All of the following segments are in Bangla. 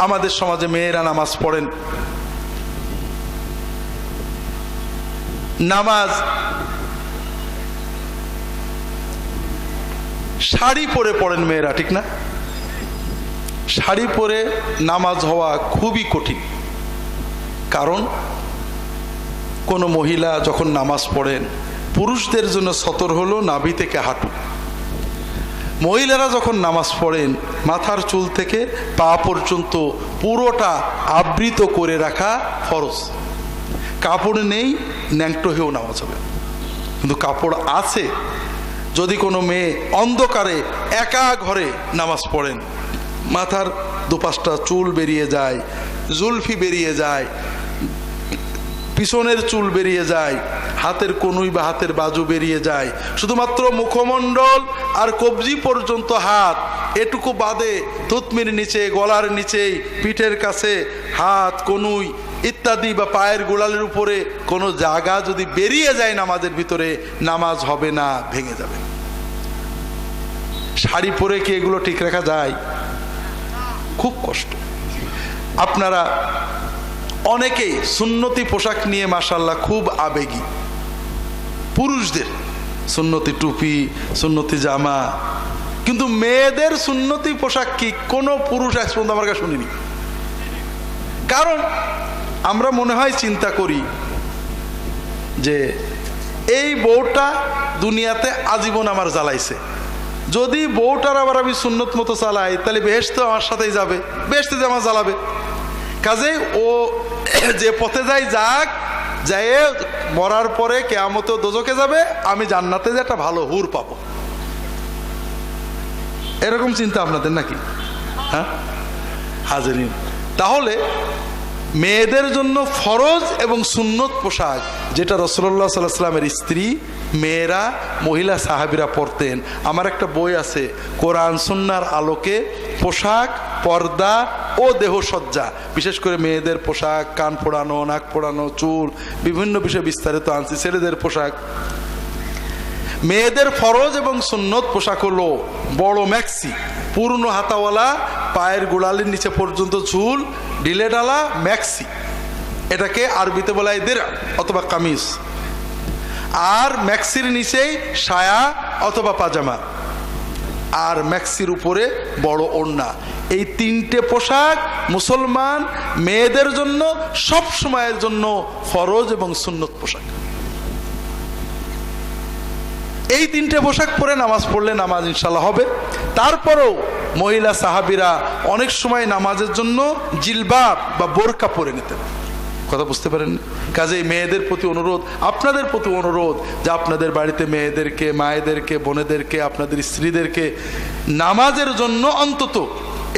আমাদের সমাজে মেয়েরা নামাজ পড়েন, নামাজ শাড়ি পরে পড়েন মেয়েরা, ঠিক না? শাড়ি পরে নামাজ হওয়া খুবই কঠিন। কারণ কোনো মহিলা যখন নামাজ পড়েন, পুরুষদের জন্য সতর হলো নাভি থেকে হাঁটু। মহিলারা যখন নামাজ পড়েন, মাথার চুল থেকে পা পর্যন্ত পুরোটা আবৃত করে রাখা ফরজ। কাপড় নেই, ন্যাংটো হয়েও নামাজ হবে। কিন্তু কাপড় আছে, যদি কোনো মেয়ে অন্ধকারে একা ঘরে নামাজ পড়েন, মাথার দুপাশটা চুল বেরিয়ে যায়, জুলফি বেরিয়ে যায়, পিছনের চুল বেরিয়ে যায়, হাতের কনুই বা হাতের বাজু বেরিয়ে যায়, শুধুমাত্র মুখমণ্ডল আর কবজি পর্যন্ত হাত, এটুকু বাদে থুতনির নিচে, গলার নিচেই, পিঠের কাছে হাত, কনুই ইত্যাদি বা পায়ের গোড়ালির উপরে কোনো জায়গা যদি বেরিয়ে যায় নামাজের ভিতরে, নামাজ হবে না, ভেঙে যাবে। শাড়ি পরে কি এগুলো ঠিক রাখা যায়? খুব কষ্ট। আপনারা অনেকেই সুন্নতি পোশাক নিয়ে মাশাআল্লাহ খুব আবেগী। পুরুষদের সুন্নতি টুপি, সুন্নতি জামা, কিন্তু মেয়েদের সুন্নতি পোশাক কি কোনো পুরুষ আজ পর্যন্ত আমার কাছে শুনিনি। কারণ আমরা মনে হয় চিন্তা করি যে এই বউটা দুনিয়াতে আজীবন আমার জ্বালাইছে, যদি বউটার আবার আমি সুন্নত মতো চালাই তাহলে বেহেশতে আমার সাথেই যাবে, বেহেশতে যে আমার জ্বালাবে। কাজেই ও যে পথে যায় যাক, যাই মরার পরে কিয়ামতে দোজখে যাবে, আমি জান্নাতে যে একটা ভালো হুর পাবো, এরকম চিন্তা আপনাদের নাকি? হ্যাঁ হাজেরিন, তাহলে মেয়েদের জন্য ফরজ এবং সুন্নত পোশাক, যেটা রাসূলুল্লাহ সাল্লাল্লাহু আলাইহি ওয়াসাল্লামের স্ত্রী, মেয়েরা, মহিলা সাহাবীরা পরতেন। আমার একটা বই আছে, কোরআন সুন্নাহর আলোকে পোশাক, পর্দা ও দেহসজ্জা, বিশেষ করে মেয়েদের পোশাক, কান পোড়ানো, নাক পোড়ানো, চুল, বিভিন্ন বিষয়ে বিস্তারিত আনছি। ছেলেদের পোশাক, মেয়েদের ফরজ এবং সুন্নত পোশাক হলো বড় ম্যাক্সি, পূর্ণ হাতাওয়ালা, পায়ের গোড়ালির নিচে পর্যন্ত ঝুল, ঢিলে ঢালা ম্যাক্সি। এটাকে আরবিতে বলা হয় দিরআ অথবা কামিজ। আর ম্যাক্সির নিচেই সায়া অথবা পাজামা, আর ম্যাক্সির উপরে বড় ওড়না। এই তিনটে পোশাক মুসলমান মেয়েদের জন্য সব সময়ের জন্য ফরজ এবং সুন্নত পোশাক। এই তিনটে পোশাক পরে নামাজ পড়লে নামাজ ইনশাল্লাহ হবে। তারপরেও মহিলা সাহাবীরা অনেক সময় নামাজের জন্য জিলবাব বা বোরকা পরে নিতেন। কথা বুঝতে পারেন? কাজেই মেয়েদের প্রতি অনুরোধ, আপনাদের প্রতি অনুরোধ, যে আপনাদের বাড়িতে মেয়েদেরকে, মায়েদেরকে, বোনেদেরকে, আপনাদের স্ত্রীদেরকে নামাজের জন্য অন্তত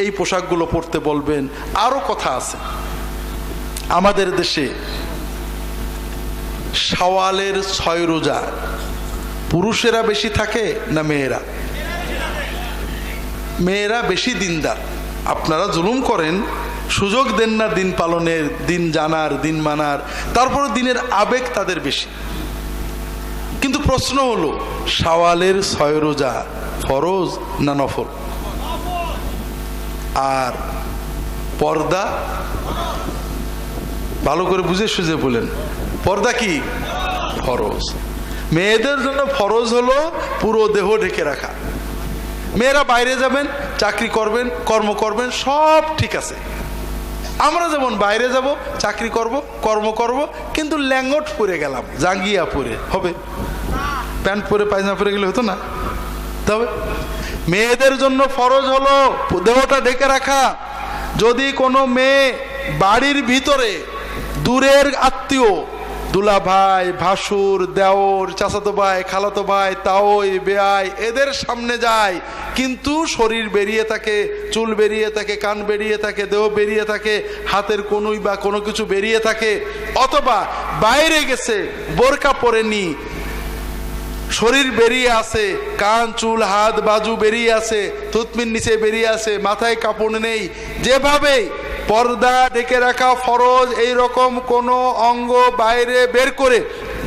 এই পোশাকগুলো পরতে বলবেন। আরো কথা আছে, আমাদের দেশে শাওয়ালের 6 রোজা পুরুষেরা বেশি থাকে না মেয়েরা? মেয়েরা বেশি দিনদার। আপনারা জুলুম করেন, সুযোগ দেন না দিন পালনের, দিন জানার, দিন মানার, তারপরে দিনের আবেগ তাদের বেশি। কিন্তু প্রশ্ন হলো, শাওয়ালের 6 রোজা ফরজ না নফল? আর পর্দা, ভালো করে বুঝে সুঝে বলেন, পর্দা কি? ফরজ। মেয়েদের জন্য ফরজ হলো পুরো দেহ ঢেকে রাখা। মেয়েরা বাইরে যাবেন, চাকরি করবেন, কর্ম করবেন, সব ঠিক আছে। আমরা যেমন বাইরে যাব, চাকরি করব, কর্ম করব, কিন্তু ল্যাঙ্গট পরে গেলাম, জাঙ্গিয়া পরে হবে? প্যান্ট পরে পায়জামা পরে গেলে হতো না? তবে মেয়েদের জন্য ফরজ হলো দেহটা ঢেকে রাখা। যদি কোনো মেয়ে বাড়ির ভিতরে দূরের আত্মীয়, দুলা ভাই, ভাসুর, দেওর, চাচাতো ভাই, খালাতো ভাই, তাওই, বেয়াই, এদের সামনে যায়, কিন্তু শরীর বেরিয়ে থাকে, চুল বেরিয়ে থাকে, কান বেরিয়ে থাকে, দেহ বেরিয়ে থাকে, হাতের কনুই বা কোনো কিছু বেরিয়ে থাকে, অথবা বাইরে গেছে বোরকা পরেনি, শরীর বেরিয়ে আছে, কান, চুল, হাত, বাজু বেরিয়ে আছে, থুতনির নিচে বেরিয়ে আছে, মাথায় কাপড় নেই, যেভাবে পর্দা ঢেকে রাখা ফরজ, এই রকম কোনো অঙ্গ বাইরে বের করে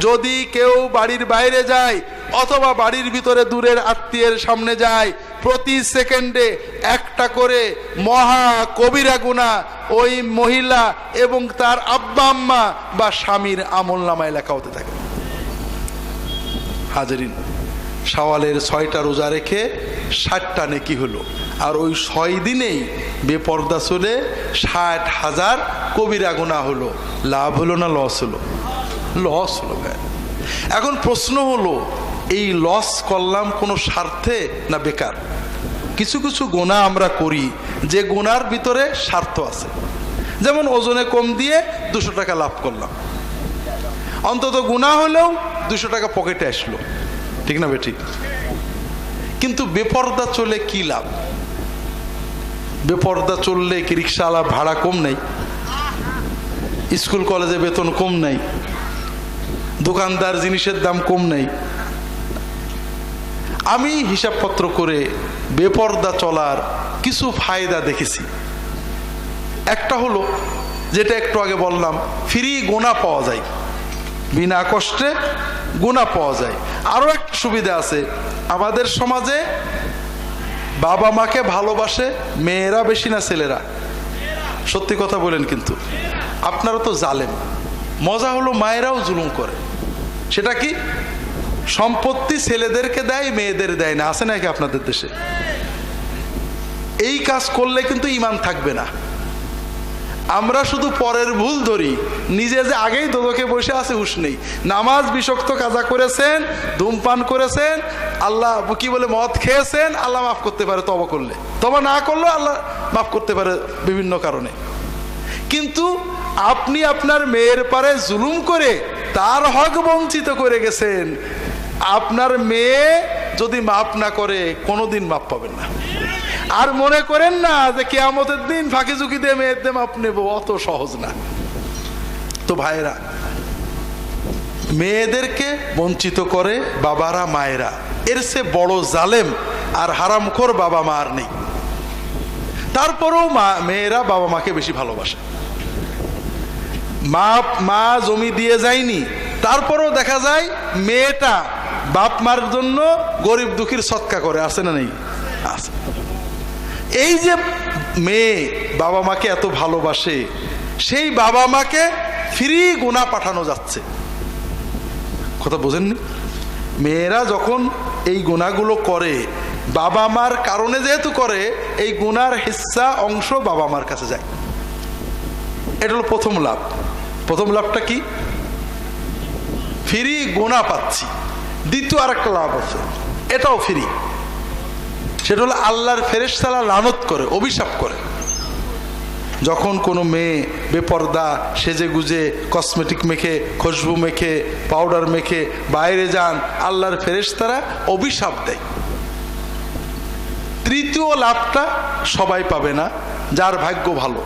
যদি কেউ বাড়ির বাইরে যায় অথবা বাড়ির ভিতরে দূরের আত্মীয়ের সামনে যায়, প্রতি সেকেন্ডে একটা করে মহা কবিরা গুনাহ ওই মহিলা এবং তার আব্বা আম্মা বা স্বামীর আমলনামায় লেখা হতে থাকে। হাজরিন, শাওয়ালের 6টা রোজা রেখে 60টা নেকি হলো, আর ওই 6 দিনেই বেপর্দা চলে 60,000 কবিরা গুনাহ হলো। লাভ হলো না লস হলো? লস হলো। এখন প্রশ্ন হলো, এই লস করলাম কোনো স্বার্থে না বেকার? কিছু কিছু গুনাহ আমরা করি যে গুনার ভিতরে স্বার্থ আছে। যেমন ওজনে কম দিয়ে 200 টাকা লাভ করলাম, অন্তত গুনাহ হলেও 200 টাকা পকেটে আসলো, ঠিক না বেঠিক? কিন্তু বেপর্দা চলে কি লাভ? বেপর্দা চললে কি রিক্সাওয়ালা ভাড়া কম নেই? স্কুল কলেজে বেতন কম নেই? দোকানদার জিনিসের দাম কম নেই? আমি হিসাবপত্র করে বেপর্দা চলার কিছু ফায়দা দেখেছি। একটা হলো, যেটা একটু আগে বললাম, ফ্রি গুনাহ পাওয়া যায়, বিনা কষ্টে গুনাহ পাওয়া যায়। আরো একটা সুবিধা আছে, আমাদের সমাজে বাবা মাকে ভালোবাসে মেয়েরা বেশি না ছেলেরা? সত্যি কথা বলেন, কিন্তু আপনারা তো জালেম। মজা হলো মায়েরাও জুলুম করে। সেটা কি? সম্পত্তি ছেলেদেরকে দেয়, মেয়েদের দেয় না। আছে নাকি আপনাদের দেশে? এই কাজ করলে কিন্তু ঈমান থাকবে না। আমরা শুধু পরের ভুল ধরি, নিজে যে আগেই দোদকে বসে আছে হুঁশ নেই। নামাজ বিশক্ত কাজা করেছেন, ধূমপান করেছেন, আল্লাহ কি বলে মদ খেয়েছেন, আল্লাহ মাফ করতে পারে তওবা করলে। তওবা না করলেও আল্লাহ মাফ করতে পারে বিভিন্ন কারণে। কিন্তু আপনি আপনার মেয়ের পারে জুলুম করে তার হক বঞ্চিত করে গেছেন। আপনার মেয়ে যদি মাফ না করে কোনোদিন মাফ পাবেন না। আর মনে করেন না যে কিয়ামতের দিন ফাঁকি ঝুঁকি দিয়ে মেয়েদের মাপ নেব, অত সহজ না। তো ভাইরা, মেয়েদেরকে বঞ্চিত করে বাবারা মায়েরা, এর সে বড় জালেম আর হারামখোর বাবা মা আর নেই। তারপরেও মেয়েরা বাবা মাকে বেশি ভালোবাসে। মা জমি দিয়ে যায়নি, তারপরেও দেখা যায় মেয়েটা বাপ মার জন্য গরিব দুঃখীর সৎকা করে। আছে না নেই? আছে। এই যে মেয়ে বাবা মাকে এত ভালোবাসে, সেই বাবা মাকে ফ্রি গুনাহ পাঠানো যাচ্ছে। কথা বোঝেননি? মেয়েরা যখন এই গুনাহগুলো করে, বাবা মার কারণে যেহেতু করে, এই গুনার হিস্সা অংশ বাবা মার কাছে যায়। এটা হলো প্রথম লাভ। প্রথম লাভটা কি? ফ্রি গুনাহ পাচ্ছি। দ্বিতীয় আরেকটা লাভ আছে, এটাও ফ্রি। সেটা হলো আল্লাহর ফেরেশতারা লানত করে, অভিশাপ করে। যখন কোনো মেয়ে বেপর্দা সেজে গুজে কসমেটিক মেখে, খুশবু মেখে, পাউডার মেখে বাইরে যান, আল্লাহর ফেরেশতারা অভিশাপ দেয়। তৃতীয় লাভটা সবাই পাবে না, যার ভাগ্য ভালো।